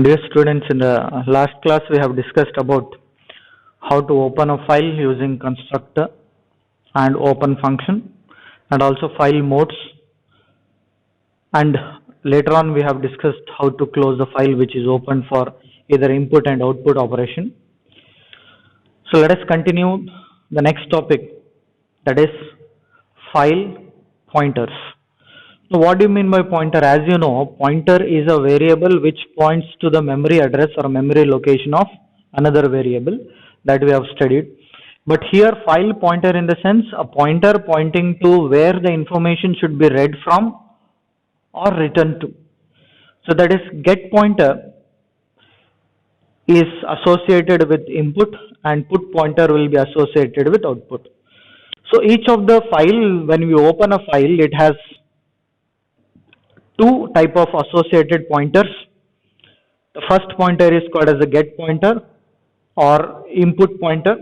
Dear students, in the last class we have discussed about how to open a file using constructor and open function and also file modes, and later on we have discussed how to close the file which is open for either input and output operation. So let us continue the next topic, that is file pointers. So what do you mean by pointer? As you know, pointer is a variable which points to the memory address or memory location of another variable that we have studied. But here file pointer in the sense a pointer pointing to where the information should be read from or written to. So that is get pointer is associated with input and put pointer will be associated with output. So each of the file, when we open a file, it has two type of associated pointers. The first pointer is called as a get pointer or input pointer,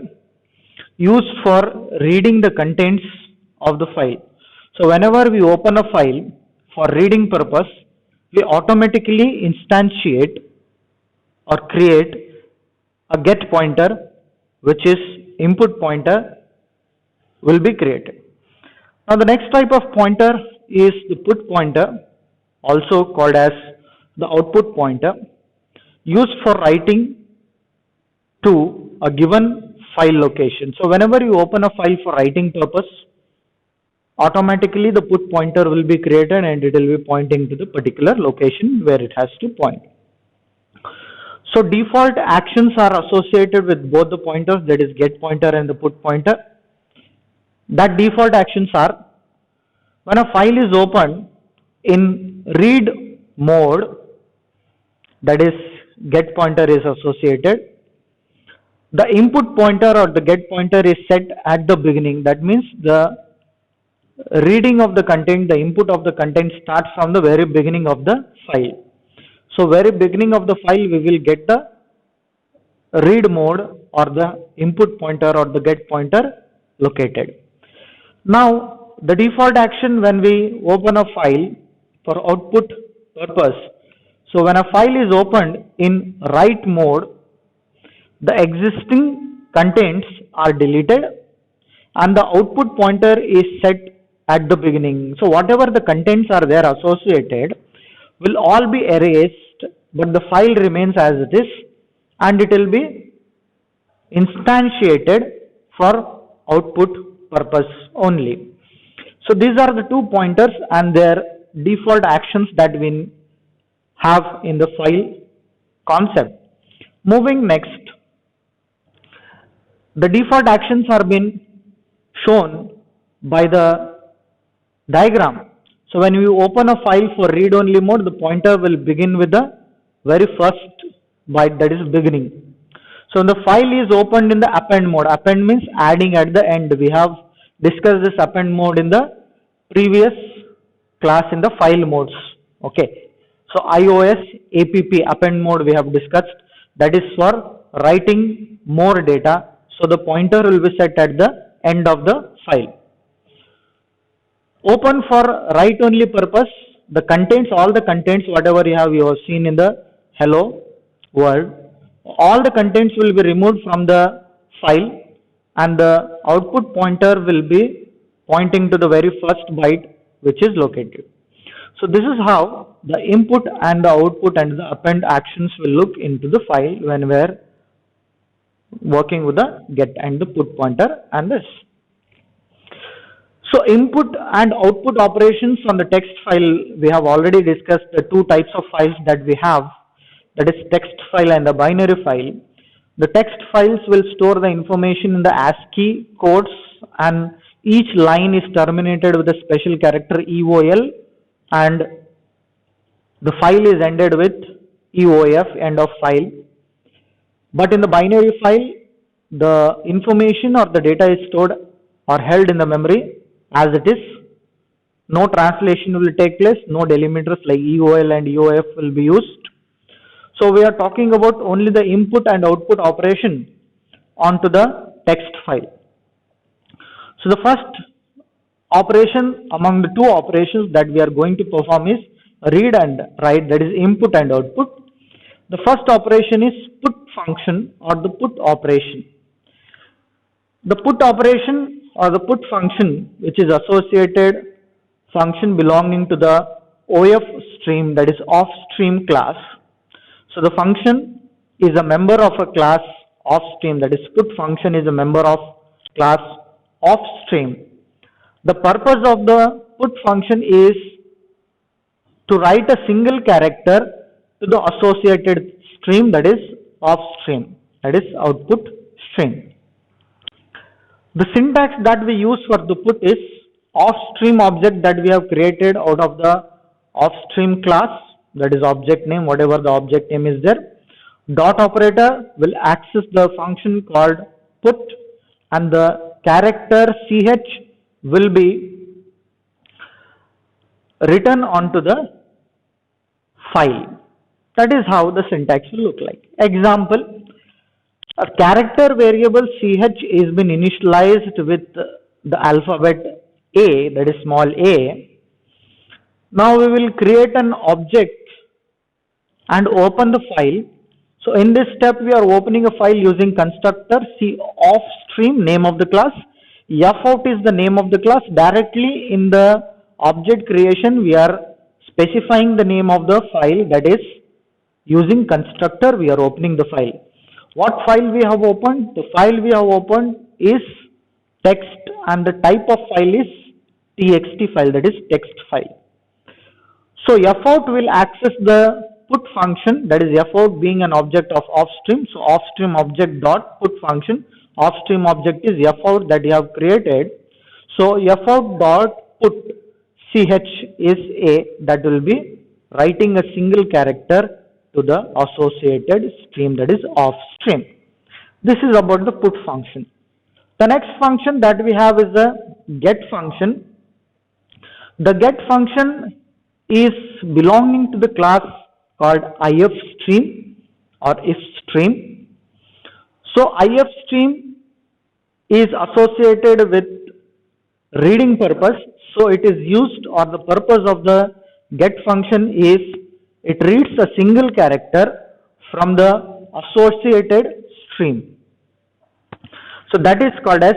used for reading the contents of the file. So whenever we open a file for reading purpose, we automatically instantiate or create a get pointer, which is input pointer will be created. Now the next type of pointer is the put pointer, also called as the output pointer, used for writing to a given file location. So whenever you open a file for writing purpose, automatically the put pointer will be created and it will be pointing to the particular location where it has to point. So default actions are associated with both the pointers, that is get pointer and the put pointer. That default actions are, when a file is opened in read mode, that is get pointer is associated. The input pointer or the get pointer is set at the beginning. That means the reading of the content, the input of the content starts from the very beginning of the file. So very beginning of the file we will get the read mode or the input pointer or the get pointer located. Now the default action when we open a file for output purpose, so when a file is opened in write mode, the existing contents are deleted and the output pointer is set at the beginning. So whatever the contents are there associated will all be erased, but the file remains as it is and it will be instantiated for output purpose only. So these are the two pointers and their default actions that we have in the file concept. Moving next, the default actions are being shown by the diagram. So when we open a file for read only mode, the pointer will begin with the very first byte, that is beginning. So the file is opened in the append mode. Append means adding at the end. We have discussed this append mode in the previous class in the file modes. Okay. So iOS app append mode we have discussed, that is for writing more data. So the pointer will be set at the end of the file. Open for write only purpose, the contents, all the contents whatever you have seen in the hello world, all the contents will be removed from the file and the output pointer will be pointing to the very first byte which is located. So this is how the input and the output and the append actions will look into the file when we are working with the get and the put pointer and this. So input and output operations on the text file, we have already discussed the two types of files that we have, that is text file and the binary file. The text files will store the information in the ASCII codes and each line is terminated with a special character EOL and the file is ended with EOF, end of file. But in the binary file, the information or the data is stored or held in the memory as it is. No translation will take place, no delimiters like EOL and EOF will be used. So we are talking about only the input and output operation onto the text file. So the first operation among the two operations that we are going to perform is read and write, that is input and output. The first operation is put function or the put operation. The put operation or the put function, which is associated function belonging to the OF stream, that is off stream class. So the function is a member of a class off stream, that is put function is a member of class off stream. The purpose of the put function is to write a single character to the associated stream, that is off stream, that is output stream. The syntax that we use for the put is off stream object that we have created out of the off stream class, that is object name, whatever the object name is there. Dot operator will access the function called put, and the character ch will be written onto the file. That is how the syntax will look like. Example, a character variable ch is been initialized with the alphabet A, that is small a. Now we will create an object and open the file. So in this step we are opening a file using constructor C off stream, name of the class. Fout is the name of the class. Directly in the object creation we are specifying the name of the file, that is using constructor we are opening the file. What file we have opened? The file we have opened is text, and the type of file is txt file, that is text file. So fout will access the put function, that is fout being an object of offstream. So offstream object dot put function, offstream object is fout that you have created. So fout dot put ch is a, that will be writing a single character to the associated stream, that is offstream. This is about the put function. The next function that we have is the get function. The get function is belonging to the class called ifstream or ifstream. So ifstream is associated with reading purpose. So it is used, or the purpose of the get function is it reads a single character from the associated stream. So that is called as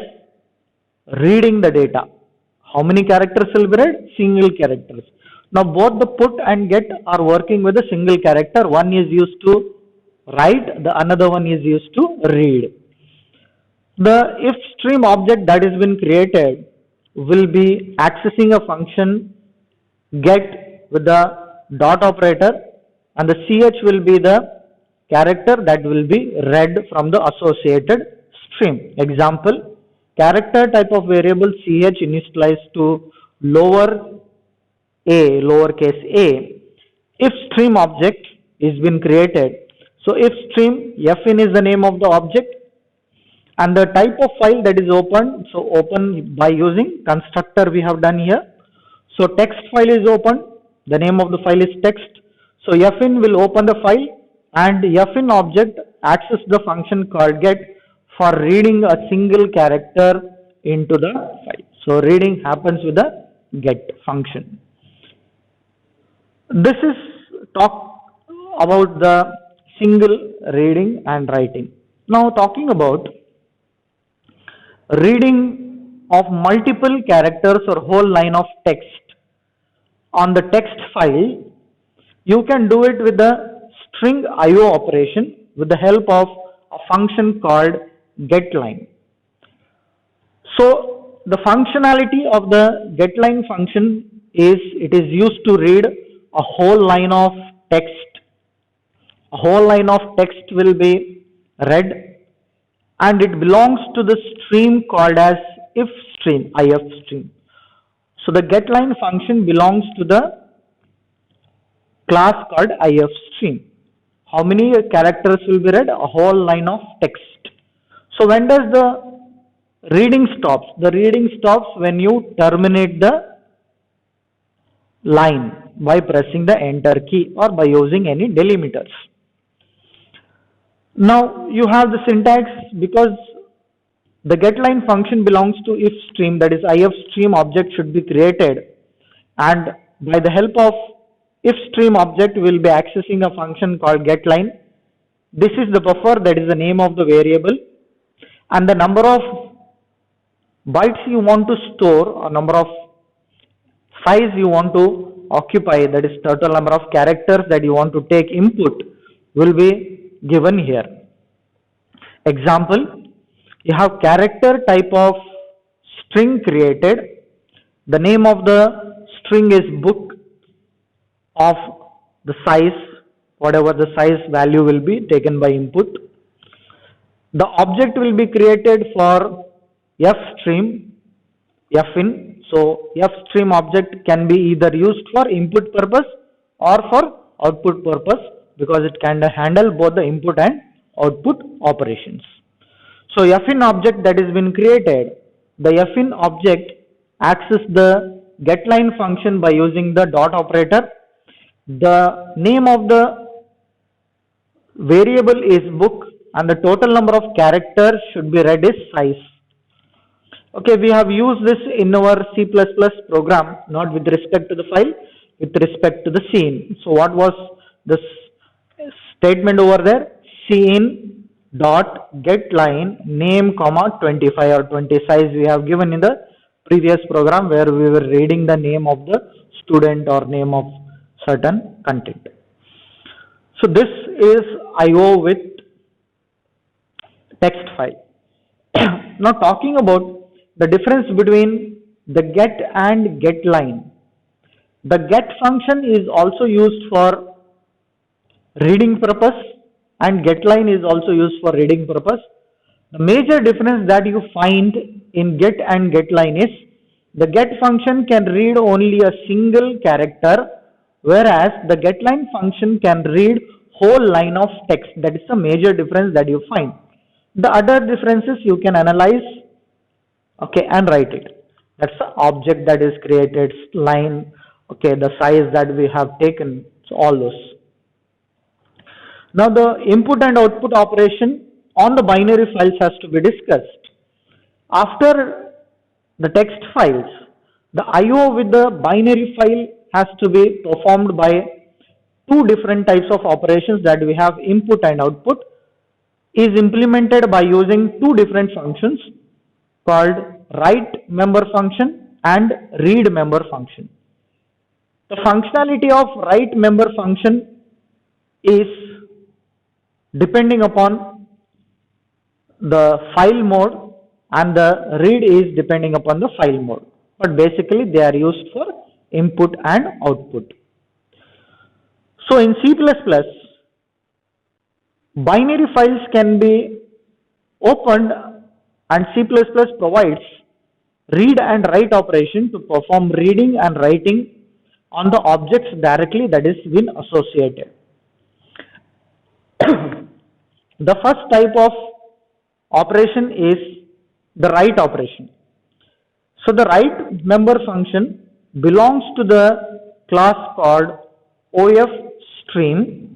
reading the data. How many characters will be read? Single characters. Now both the put and get are working with a single character. One is used to write, the another one is used to read. The if stream object that has been created will be accessing a function get with the dot operator, and the ch will be the character that will be read from the associated stream. Example, character type of variable ch initialized to lowercase a. If stream object is been created. So if stream fin is the name of the object, and the type of file that is opened, so open by using constructor we have done here. So text file is opened, the name of the file is text. So fin will open the file, and fin object access the function called get for reading a single character into the file. So reading happens with the get function. This is talk about the single reading and writing. Now talking about reading of multiple characters or whole line of text on the text file, you can do it with the string IO operation with the help of a function called getLine. So the functionality of the getLine function is it is used to read a whole line of text. A whole line of text will be read, and it belongs to the stream called as if stream, ifstream. So the getLine function belongs to the class called ifstream. How many characters will be read? A whole line of text. So when does the reading stops? The reading stops when you terminate the line by pressing the enter key or by using any delimiters. Now you have the syntax, because the getLine function belongs to if stream, that is ifstream object should be created, and by the help of if stream object we will be accessing a function called getLine. This is the buffer, that is the name of the variable, and the number of bytes you want to store, or number of size you want to occupy, that is total number of characters that you want to take input, will be given here. Example, you have character type of string created. The name of the string is book, of the size, whatever the size value will be taken by input. The object will be created for fstream, fin. So fstream object can be either used for input purpose or for output purpose, because it can handle both the input and output operations. So fin object that has been created, the fin object access the getLine function by using the dot operator. The name of the variable is book, and the total number of characters should be read as size. Okay, we have used this in our C++ program, not with respect to the file, with respect to the scene. So what was this statement over there? Scene dot getLine name comma 25 or 20 size we have given in the previous program, where we were reading the name of the student or name of certain content. So this is IO with text file. Now talking about the difference between the get and getLine. The get function is also used for reading purpose, and getLine is also used for reading purpose. The major difference that you find in get and getLine is the get function can read only a single character, whereas the getLine function can read whole line of text. That is the major difference that you find. The other differences you can analyze, okay, and write it. That's the object that is created, line, okay, the size that we have taken, so all those. Now the input and output operation on the binary files has to be discussed. After the text files, the IO with the binary file has to be performed by two different types of operations that we have. Input and output is implemented by using two different functions called write member function and read member function. The functionality of write member function is depending upon the file mode, and the read is depending upon the file mode, but basically they are used for input and output. So in C++, binary files can be opened, and C++ provides read and write operation to perform reading and writing on the objects directly that is been associated. The first type of operation is the write operation. So the write member function belongs to the class called ofstream,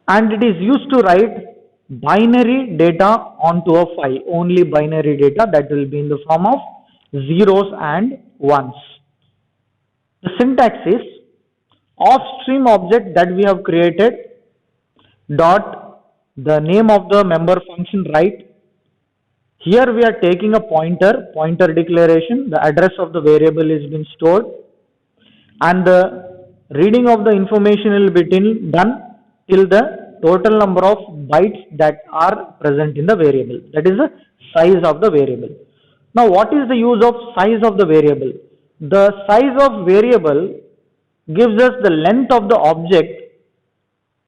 and it is used to write binary data onto a file, only binary data that will be in the form of zeros and ones. The syntax is ofstream object that we have created dot the name of the member function write. Here we are taking a pointer declaration. The address of the variable is been stored, and the reading of the information will be done till the total number of bytes that are present in the variable. That is the size of the variable. Now what is the use of size of the variable? The size of variable gives us the length of the object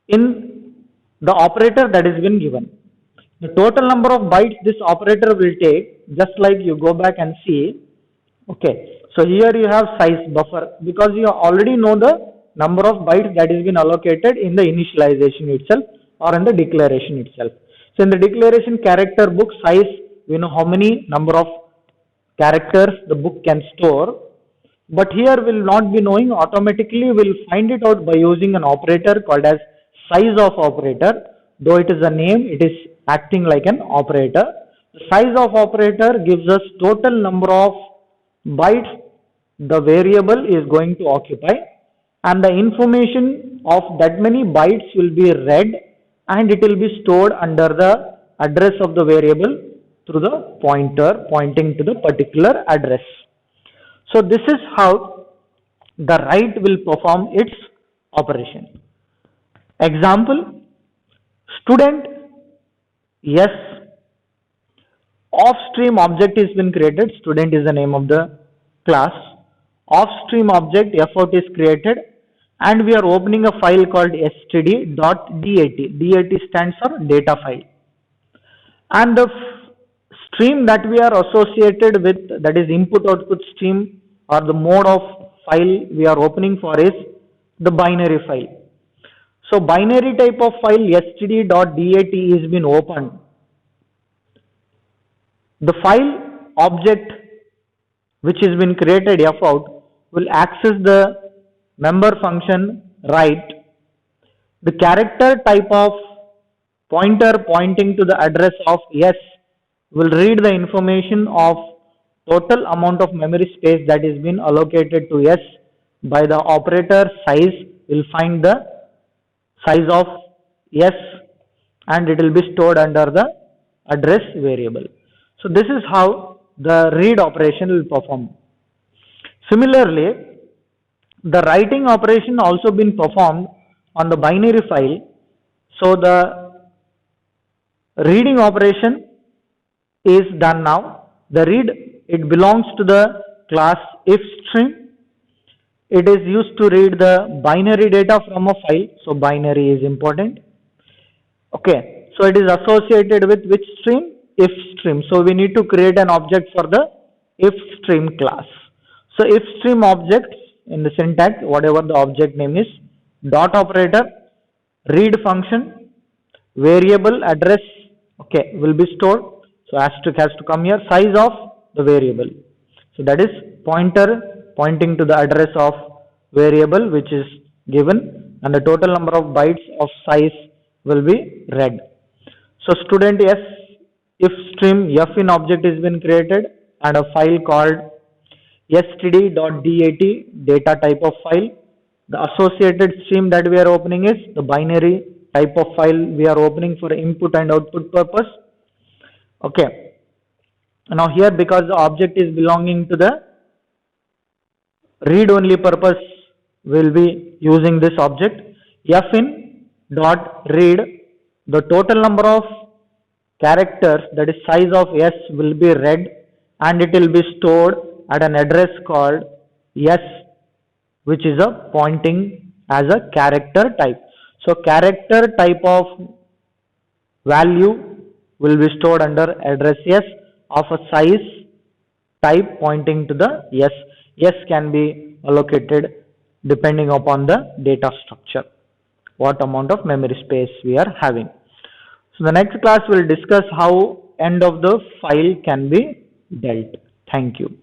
in the operator that is been given. The total number of bytes this operator will take, just like you go back and see. Okay, so here you have size buffer, because you already know the number of bytes that is been allocated in the initialization itself or in the declaration itself. So in the declaration character book size, we know how many number of characters the book can store, but here we'll not be knowing. Automatically we'll find it out by using an operator called as size of operator. Though it is a name, it is acting like an operator. The size of operator gives us total number of bytes the variable is going to occupy, and the information of that many bytes will be read and it will be stored under the address of the variable through the pointer pointing to the particular address. So this is how the write will perform its operation. Example, student yes, offstream object is been created. Student is the name of the class. Offstream object F out is created, and we are opening a file called std.dat. Dat stands for data file, and the stream that we are associated with, that is input output stream or the mode of file we are opening for, is the binary file. So binary type of file std.dat is been opened. The file object which has been created F out will access the member function write. The character type of pointer pointing to the address of yes will read the information of total amount of memory space that is been allocated to yes by the operator size. Will find the size of yes and it will be stored under the address variable. So this is how the read operation will perform. Similarly, the writing operation also been performed on the binary file. So the reading operation is done now. The read, it belongs to the class if stream. It is used to read the binary data from a file. So binary is important. Okay, so it is associated with which stream? If stream. So we need to create an object for the if stream class. So if stream object, in the syntax, whatever the object name is, dot operator, read function, variable address, okay, will be stored. So asterisk has to come here, size of the variable. So that is pointer pointing to the address of variable which is given, and the total number of bytes of size will be read. So student yes, if stream f in object has been created and a file called std.dat, data type of file. The associated stream that we are opening is the binary type of file we are opening for input and output purpose. Okay. Now here, because the object is belonging to the read only purpose, we will be using this object. Fin dot read, the total number of characters, that is size of s, will be read and it will be stored at an address called yes, which is a pointing as a character type. So character type of value will be stored under address yes of a size type pointing to the yes. Yes can be allocated depending upon the data structure, what amount of memory space we are having. So the next class will discuss how end of the file can be dealt. Thank you.